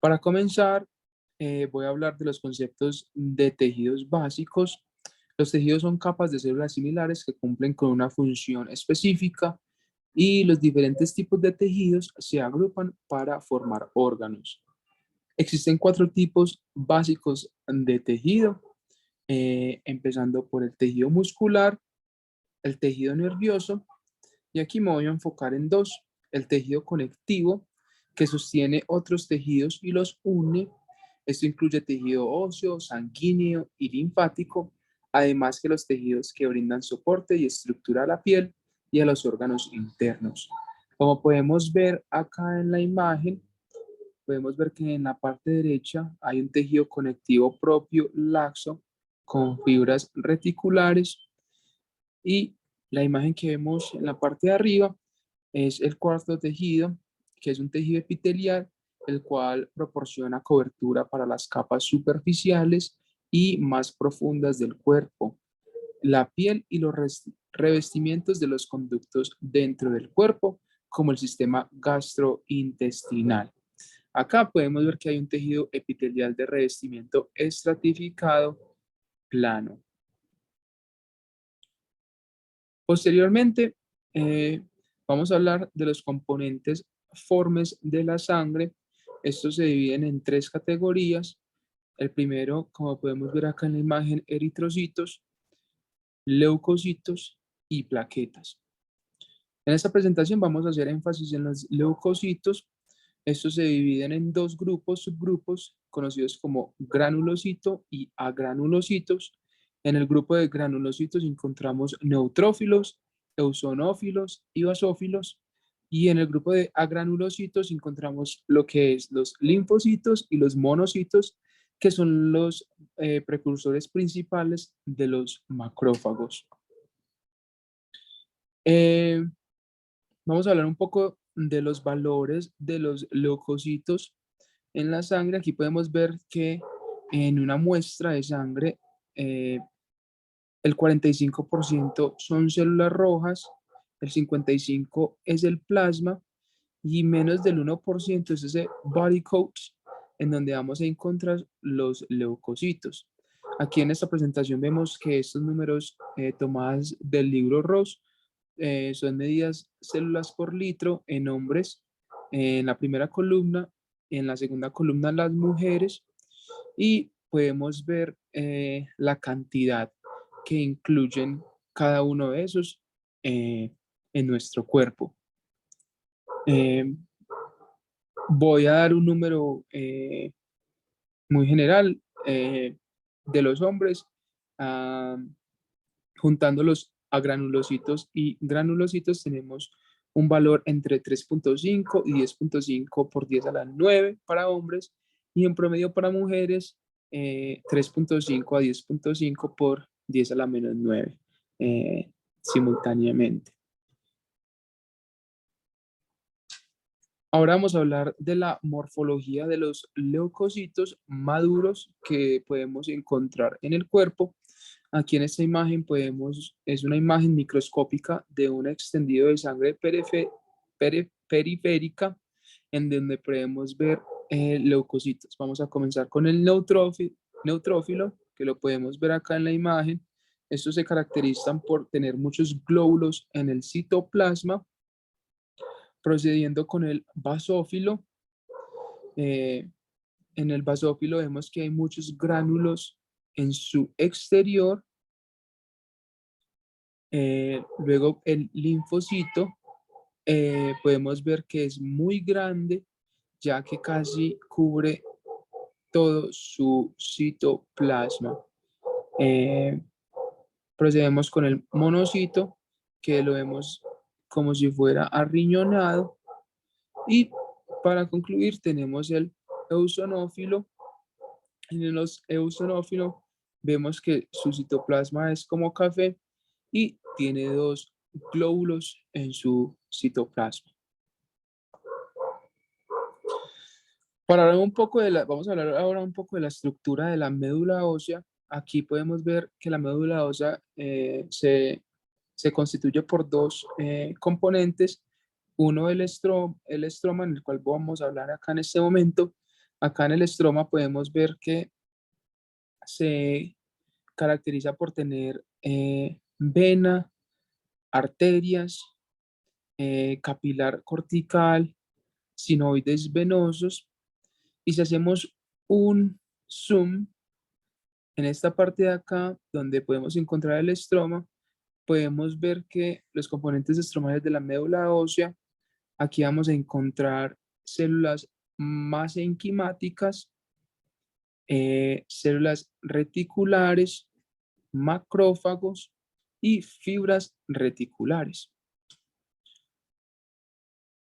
Para comenzar, voy a hablar de los conceptos de tejidos básicos. Los tejidos son capas de células similares que cumplen con una función específica y los diferentes tipos de tejidos se agrupan para formar órganos. Existen 4 tipos básicos de tejido, empezando por el tejido muscular, el tejido nervioso, y aquí me voy a enfocar en 2: el tejido conectivo, que sostiene otros tejidos y los une. Esto incluye tejido óseo, sanguíneo y linfático, además que los tejidos que brindan soporte y estructura a la piel y a los órganos internos. Como podemos ver acá en la imagen, podemos ver que en la parte derecha hay un tejido conectivo propio laxo con fibras reticulares, y la imagen que vemos en la parte de arriba es el cuarto tejido, que es un tejido epitelial, el cual proporciona cobertura para las capas superficiales y más profundas del cuerpo, la piel y los revestimientos de los conductos dentro del cuerpo, como el sistema gastrointestinal. Acá podemos ver que hay un tejido epitelial de revestimiento estratificado plano. Posteriormente, vamos a hablar de los componentes formes de la sangre. Estos se dividen en 3 categorías. El primero, como podemos ver acá en la imagen, eritrocitos, leucocitos y plaquetas. En esta presentación vamos a hacer énfasis en los leucocitos. Estos se dividen en 2 subgrupos, conocidos como granulocito y agranulocitos. En el grupo de granulocitos encontramos neutrófilos, eosinófilos y basófilos. Y en el grupo de agranulocitos encontramos lo que es los linfocitos y los monocitos, que son los precursores principales de los macrófagos. Eh, Vamos a hablar un poco de los valores de los leucocitos en la sangre. Aquí podemos ver que en una muestra de sangre, el 45% son células rojas, el 55% es el plasma y menos del 1% es ese body coat, en donde vamos a encontrar los leucocitos. Aquí en esta presentación vemos que estos números tomados del libro Ross son medidas células por litro en hombres en la primera columna, en la segunda columna las mujeres, y podemos ver la cantidad que incluyen cada uno de esos en nuestro cuerpo. Eh, Voy a dar un número muy general de los hombres, ah, juntándolos a granulocitos y granulocitos tenemos un valor entre 3.5 y 10.5 por 10 a la 9 para hombres, y en promedio para mujeres 3.5 a 10.5 por 10 a la menos 9 simultáneamente. Ahora vamos a hablar de la morfología de los leucocitos maduros que podemos encontrar en el cuerpo. Aquí en esta imagen es una imagen microscópica de un extendido de sangre periférica, en donde podemos ver leucocitos. Vamos a comenzar con el neutrófilo, que lo podemos ver acá en la imagen. Estos se caracterizan por tener muchos glóbulos en el citoplasma. Procediendo con el basófilo, en el basófilo vemos que hay muchos gránulos en su exterior. Luego el linfocito, podemos ver que es muy grande, ya que casi cubre todo su citoplasma. Procedemos con el monocito, que lo vemos como si fuera arriñonado. Y para concluir tenemos el eosinófilo. En los eosinófilos vemos que su citoplasma es como café y tiene 2 glóbulos en su citoplasma. Vamos a hablar ahora un poco de la estructura de la médula ósea. Aquí podemos ver que la médula ósea se constituye por 2 componentes. Uno, el estroma, en el cual vamos a hablar acá en este momento, Acá en el estroma podemos ver que se caracteriza por tener vena, arterias, capilar cortical, sinoides venosos. Y si hacemos un zoom en esta parte de acá, donde podemos encontrar el estroma, podemos ver que los componentes estromales de la médula ósea, aquí vamos a encontrar células mesenquimáticas, células reticulares, macrófagos y fibras reticulares.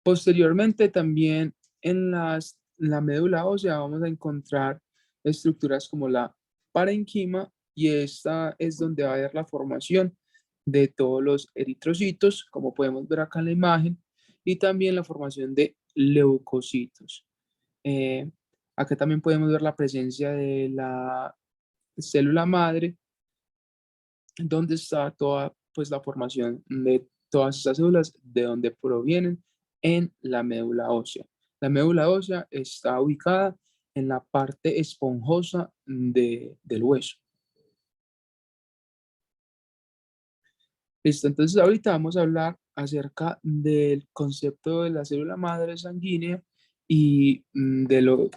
Posteriormente también en la médula ósea vamos a encontrar estructuras como la parenquima, y esta es donde va a haber la formación de todos los eritrocitos, como podemos ver acá en la imagen, y también la formación de leucocitos. Eh, Acá también podemos ver la presencia de la célula madre, donde está toda pues, la formación de todas estas células, de donde provienen en la médula ósea. La médula ósea está ubicada en la parte esponjosa del hueso. Listo, entonces ahorita vamos a hablar acerca del concepto de la célula madre sanguínea y de lo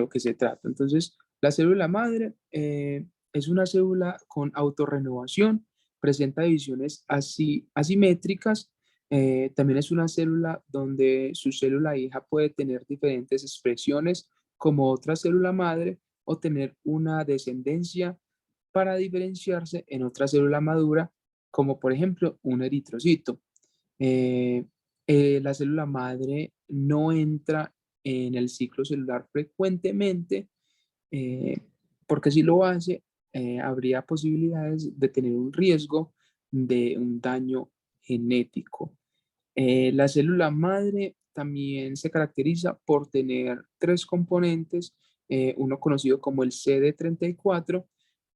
que se trata. Entonces, la célula madre es una célula con autorrenovación, presenta divisiones asimétricas, también es una célula donde su célula hija puede tener diferentes expresiones como otra célula madre o tener una descendencia para diferenciarse en otra célula madura, como por ejemplo un eritrocito. Eh, la célula madre no entra en el ciclo celular frecuentemente, eh, porque si lo hace, habría posibilidades de tener un riesgo de un daño genético. La célula madre también se caracteriza por tener tres componentes, uno conocido como el CD34.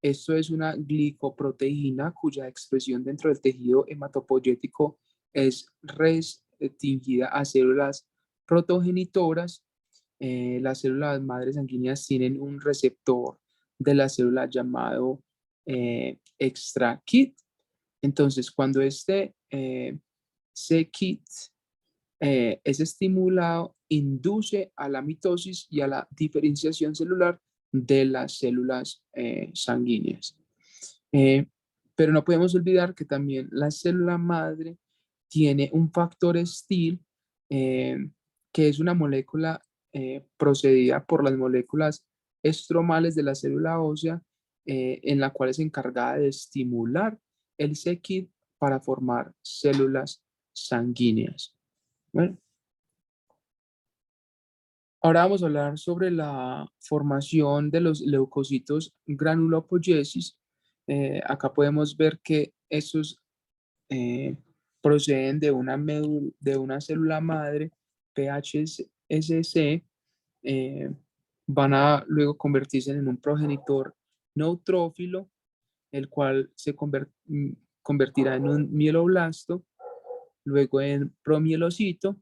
Esto es una glicoproteína cuya expresión dentro del tejido hematopoyético es restringida a células protogenitoras. Las células madres sanguíneas tienen un receptor de la célula llamado extra-KIT. Entonces, cuando este c-KIT es estimulado, induce a la mitosis y a la diferenciación celular de las células sanguíneas. Pero no podemos olvidar que también la célula madre tiene un factor STIL, eh, que es una molécula procedida por las moléculas estromales de la célula ósea, en la cual es encargada de estimular el c-KIT para formar células sanguíneas. Bueno, ahora vamos a hablar sobre la formación de los leucocitos granulopoyesis. Acá podemos ver que estos eh, proceden de una célula madre, PHSC, eh, van a luego convertirse en un progenitor neutrófilo, el cual se convertirá en un mieloblasto, luego en promielocito,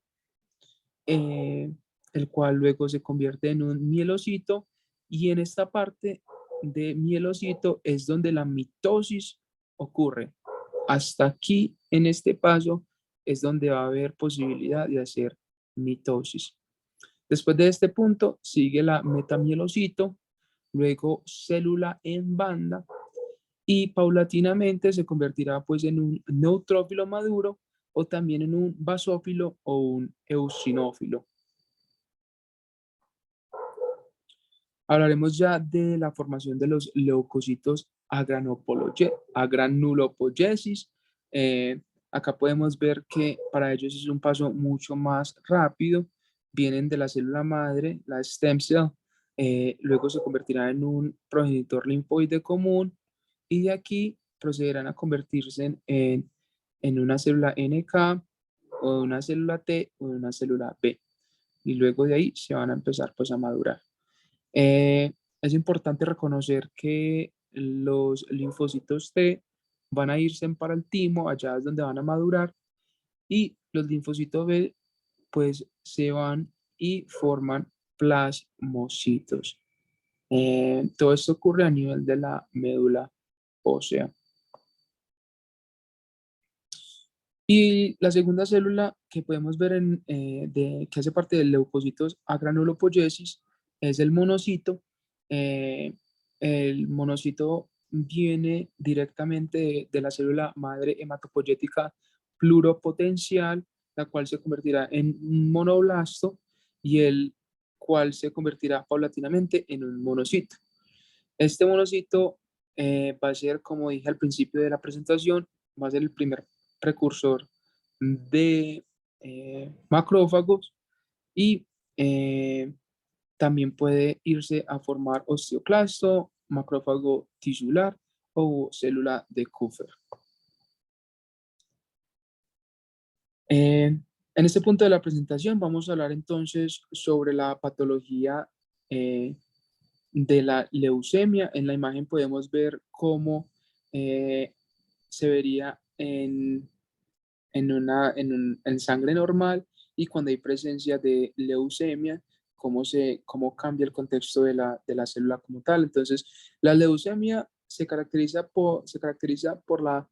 eh, el cual luego se convierte en un mielocito, y en esta parte de mielocito es donde la mitosis ocurre. Hasta aquí, en este paso, es donde va a haber posibilidad de hacer mitosis. Después de este punto sigue la metamielocito, luego célula en banda, y paulatinamente se convertirá pues en un neutrófilo maduro, o también en un basófilo o un eosinófilo. Hablaremos ya de la formación de los leucocitos a granulopoyesis. Acá podemos ver que para ellos es un paso mucho más rápido. Vienen de la célula madre, la stem cell, luego se convertirá en un progenitor linfoide común, y de aquí procederán a convertirse en una célula NK, o una célula T, o una célula B. Y luego de ahí se van a empezar pues a madurar. Es importante reconocer que los linfocitos T van a irse para el timo, allá es donde van a madurar, y los linfocitos B pues se van y forman plasmocitos. Todo esto ocurre a nivel de la médula ósea. Y la segunda célula que podemos ver que hace parte del leucocitos a granulopoyesis es el monocito. Eh, el monocito viene directamente de la célula madre hematopoyética pluripotencial, la cual se convertirá en un monoblasto y el cual se convertirá paulatinamente en un monocito. Este monocito va a ser, como dije al principio de la presentación, va a ser el primer precursor de macrófagos y eh, también puede irse a formar osteoclasto, macrófago tisular o célula de Kupffer. En este punto de la presentación vamos a hablar entonces sobre la patología de la leucemia. En la imagen podemos ver cómo se vería en sangre normal y cuando hay presencia de leucemia, cómo cambia el contexto de la célula como tal. Entonces, la leucemia se caracteriza por la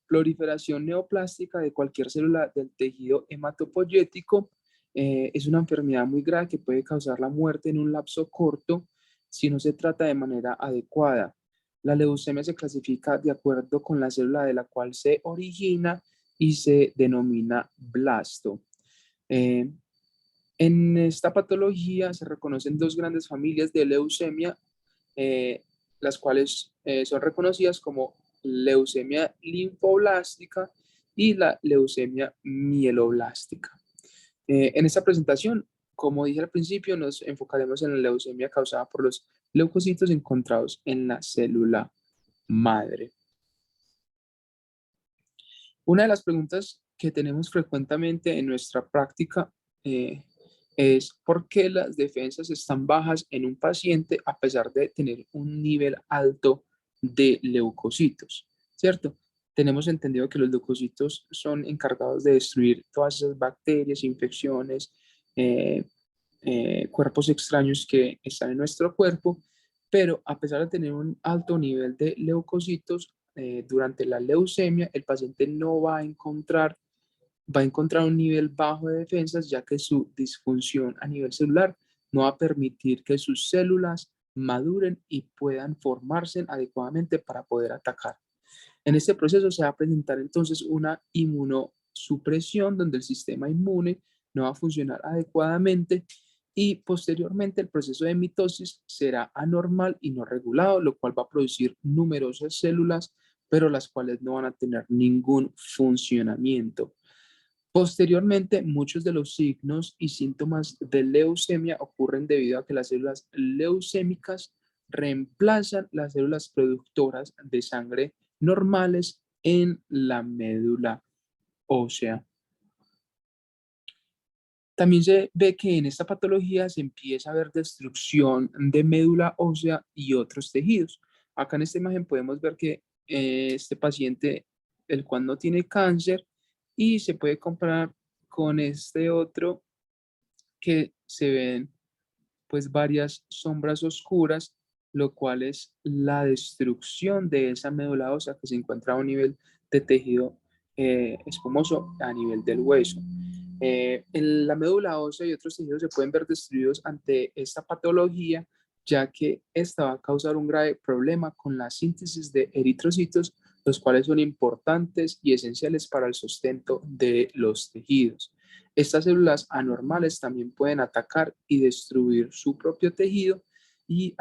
proliferación neoplástica de cualquier célula del tejido hematopoyético. Es una enfermedad muy grave que puede causar la muerte en un lapso corto si no se trata de manera adecuada. La leucemia se clasifica de acuerdo con la célula de la cual se origina y se denomina blasto. En esta patología se reconocen dos grandes familias de leucemia, las cuales son reconocidas como leucemia linfoblástica y la leucemia mieloblástica. En esta presentación, como dije al principio, nos enfocaremos en la leucemia causada por los leucocitos encontrados en la célula madre. Una de las preguntas que tenemos frecuentemente en nuestra práctica es ¿por qué las defensas están bajas en un paciente a pesar de tener un nivel alto de leucocitos? ¿Cierto? Tenemos entendido que los leucocitos son encargados de destruir todas esas bacterias, infecciones, cuerpos extraños que están en nuestro cuerpo, pero a pesar de tener un alto nivel de leucocitos, durante la leucemia el paciente no va a encontrar un nivel bajo de defensas, ya que su disfunción a nivel celular no va a permitir que sus células maduren y puedan formarse adecuadamente para poder atacar. En este proceso se va a presentar entonces una inmunosupresión donde el sistema inmune no va a funcionar adecuadamente y posteriormente el proceso de mitosis será anormal y no regulado, lo cual va a producir numerosas células, pero las cuales no van a tener ningún funcionamiento. Posteriormente, muchos de los signos y síntomas de leucemia ocurren debido a que las células leucémicas reemplazan las células productoras de sangre normales en la médula ósea. También se ve que en esta patología se empieza a ver destrucción de médula ósea y otros tejidos. Acá en esta imagen podemos ver que este paciente, el cual no tiene cáncer, y se puede comparar con este otro que se ven pues varias sombras oscuras, lo cual es la destrucción de esa médula ósea que se encuentra a un nivel de tejido espumoso a nivel del hueso. En la médula ósea y otros tejidos se pueden ver destruidos ante esta patología, ya que esta va a causar un grave problema con la síntesis de eritrocitos, los cuales son importantes y esenciales para el sustento de los tejidos. Estas células anormales también pueden atacar y destruir su propio tejido y